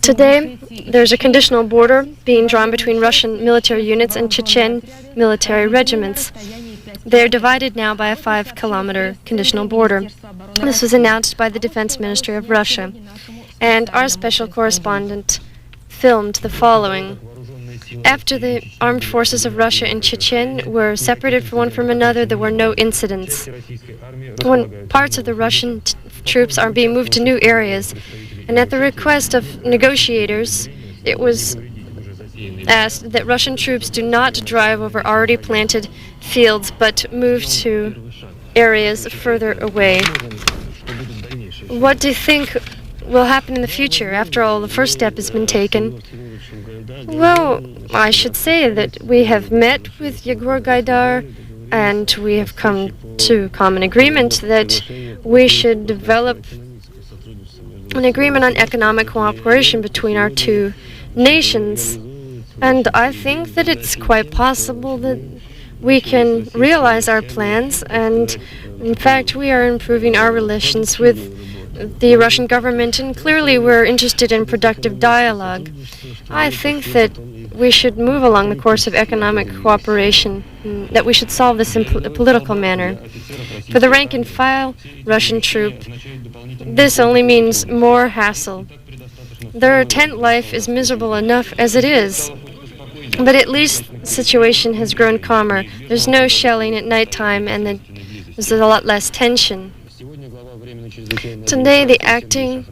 Today, there's a conditional border being drawn between Russian military units and Chechen military regiments. They're divided now by a 5-kilometer conditional border. This was announced by the Defense Ministry of Russia. And our special correspondent filmed the following. After the armed forces of Russia and Chechen were separated one from another, there were no incidents. When parts of the Russian troops are being moved to new areas, and at the request of negotiators, it was asked that Russian troops do not drive over already planted fields, but move to areas further away. What do you think will happen in the future after all the first step has been taken? Well, I should say that we have met with Yegor Gaidar, and we have come to common agreement that we should develop an agreement on economic cooperation between our two nations. And I think that it's quite possible that we can realize our plans, and in fact we are improving our relations with the Russian government, and clearly we're interested in productive dialogue. I think that we should move along the course of economic cooperation, that we should solve this in a political manner. For the rank-and-file Russian troop, this only means more hassle. Their tent life is miserable enough as it is, but at least the situation has grown calmer. There's no shelling at nighttime, and there's a lot less tension. Today, the acting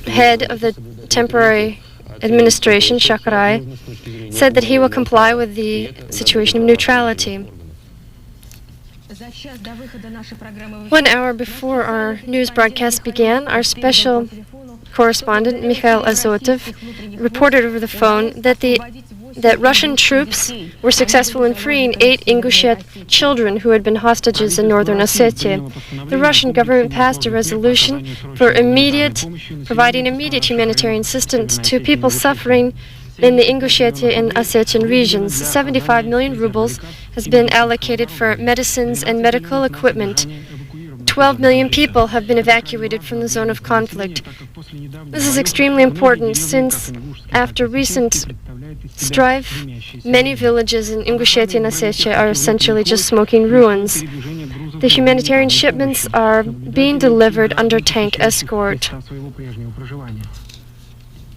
head of the temporary administration, Shakarai, said that he will comply with the situation of neutrality. 1 hour before our news broadcast began, our special correspondent, Mikhail Azotov, reported over the phone that Russian troops were successful in freeing 8 Ingushet children who had been hostages in northern Ossetia. The Russian government passed a resolution for providing immediate humanitarian assistance to people suffering in the Ingushetia and Ossetian regions. 75 million rubles has been allocated for medicines and medical equipment. 12 million people have been evacuated from the zone of conflict. This is extremely important since, after recent strife, many villages in Ingushetia and Ossetia are essentially just smoking ruins. The humanitarian shipments are being delivered under tank escort.